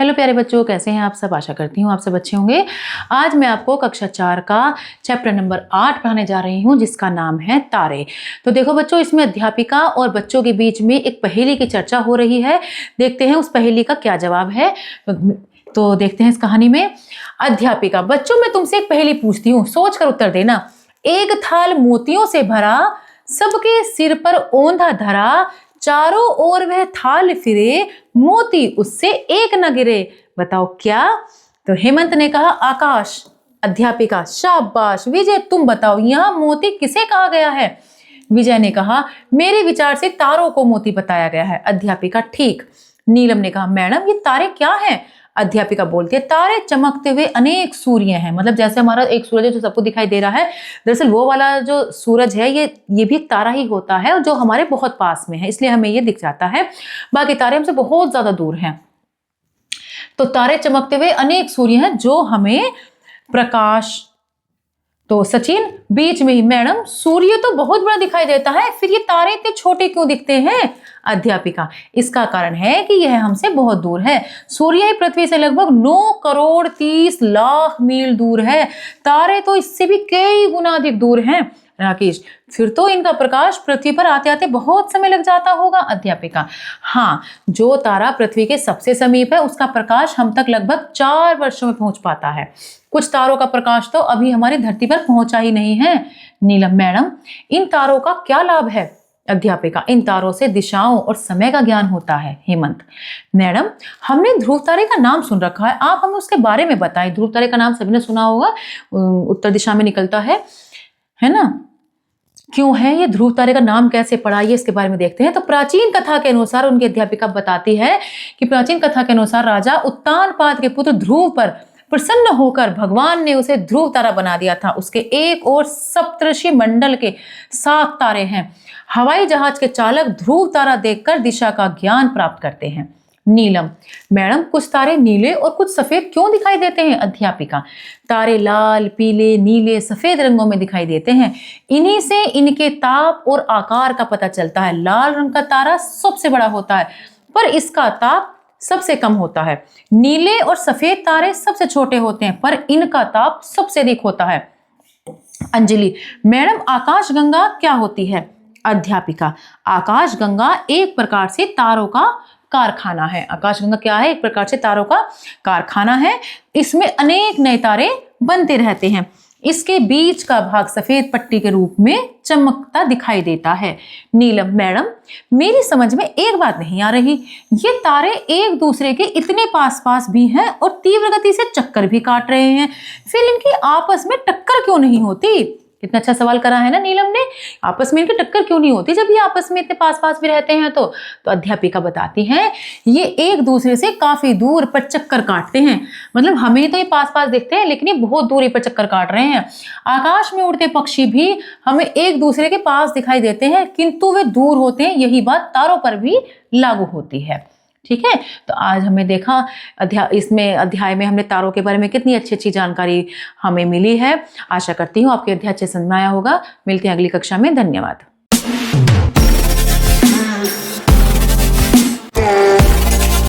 Hello प्यारे बच्चों, कैसे हैं आप सब। आशा करती हूँ आप सब अच्छे होंगे। आज मैं आपको कक्षा 4 का चैप्टर नंबर 8 पढ़ाने जा रही हूँ, जिसका नाम है तारे। तो देखो बच्चों, इसमें अध्यापिका और बच्चों के बीच में एक पहेली की चर्चा हो रही है। देखते हैं उस पहेली का क्या जवाब है। तो देखते हैं इस कहानी में। अध्यापिका, बच्चों मैं तुमसे एक पहेली पूछती हूँ, सोच कर उत्तर देना। एक थाल मोतियों से भरा, सबके सिर पर ओंधा धरा, चारों ओर वह थाल फिरे, मोती उससे एक न गिरे। बताओ क्या। तो हेमंत ने कहा आकाश। अध्यापिका, शाबाश। विजय तुम बताओ, यहाँ मोती किसे कहा गया है। विजय ने कहा मेरे विचार से तारों को मोती बताया गया है। अध्यापिका, ठीक। नीलम ने कहा मैडम ये तारे क्या हैं। अध्यापिका बोलती है तारे चमकते हुए अनेक सूर्य हैं। मतलब जैसे हमारा एक सूरज है जो सबको दिखाई दे रहा है, दरअसल वो वाला जो सूरज है ये भी तारा ही होता है, और जो हमारे बहुत पास में है, इसलिए हमें ये दिख जाता है। बाकी तारे हमसे बहुत ज्यादा दूर हैं। तो तारे चमकते हुए अनेक सूर्य हैं जो हमें प्रकाश। तो सचिन बीच में ही, मैडम सूर्य तो बहुत बड़ा दिखाई देता है, फिर ये तारे इतने छोटे क्यों दिखते हैं। अध्यापिका, इसका कारण है कि यह हमसे बहुत दूर है। सूर्य ही पृथ्वी से लगभग 9 करोड़ 30 लाख मील दूर है। तारे तो इससे भी कई गुना अधिक दूर हैं। राकेश, फिर तो इनका प्रकाश पृथ्वी पर आते आते बहुत समय लग जाता होगा। अध्यापिका, हाँ, जो तारा पृथ्वी के सबसे समीप है उसका प्रकाश हम तक लगभग 4 वर्षों में पहुंच पाता है। कुछ तारों का प्रकाश तो अभी हमारी धरती पर पहुंचा ही नहीं है। नीलम, मैडम इन तारों का क्या लाभ है। अध्यापिका, इन तारों से दिशाओं और समय का ज्ञान होता है। हेमंत, मैडम हमने ध्रुव तारे का नाम सुन रखा है, आप हमें उसके बारे में बताएं। ध्रुव तारे का नाम सभी ने सुना होगा, उत्तर दिशा में निकलता है ना। क्यों है ये ध्रुव तारे का नाम, कैसे पड़ा, ये इसके बारे में देखते हैं। तो प्राचीन कथा के अनुसार, उनकी अध्यापिका बताती है कि प्राचीन कथा के अनुसार राजा उत्तानपाद के पुत्र ध्रुव पर प्रसन्न होकर भगवान ने उसे ध्रुव तारा बना दिया था। उसके एक और सप्तर्षि मंडल के 7 तारे हैं। हवाई जहाज के चालक ध्रुव तारा देखकर दिशा का ज्ञान प्राप्त करते हैं। नीलम, मैडम कुछ तारे नीले और कुछ सफेद क्यों दिखाई देते हैं। अध्यापिका, तारे लाल, पीले, नीले, सफेद रंगों में दिखाई देते हैं। इन्हीं से इनके ताप और आकार का पता चलता है। लाल रंग का तारा सबसे बड़ा होता है, पर इसका ताप सबसे कम होता है। नीले और सफेद तारे सबसे छोटे होते हैं, पर इनका ताप सबसे अधिक होता है। अंजलि, मैडम आकाशगंगा क्या होती है। अध्यापिका, आकाशगंगा एक प्रकार से तारों का कारखाना है। आकाशगंगा क्या है, एक प्रकार से तारों का कारखाना है। इसमें अनेक नए तारे बनते रहते हैं। इसके बीच का भाग सफेद पट्टी के रूप में चमकता दिखाई देता है। नीलम, मैडम मेरी समझ में एक बात नहीं आ रही, ये तारे एक दूसरे के इतने पास पास भी हैं और तीव्र गति से चक्कर भी काट रहे हैं, फिर इनकी आपस में टक्कर क्यों नहीं होती। कितना अच्छा सवाल करा है ना नीलम ने। आपस में इनकी टक्कर क्यों नहीं होती जब ये आपस में इतने पास पास भी रहते हैं। तो अध्यापिका बताती हैं ये एक दूसरे से काफी दूर पर चक्कर काटते हैं। मतलब हमें तो ये पास पास दिखते हैं, लेकिन ये बहुत दूरी पर चक्कर काट रहे हैं। आकाश में उड़ते पक्षी भी हमें एक दूसरे के पास दिखाई देते हैं, किंतु वे दूर होते हैं। यही बात तारों पर भी लागू होती है। ठीक है, तो आज हमें देखा अध्याय में हमने तारों के बारे में कितनी अच्छी अच्छी जानकारी हमें मिली है। आशा करती हूँ आपके अध्याय अच्छे समझ में आया होगा। मिलते हैं अगली कक्षा में। धन्यवाद।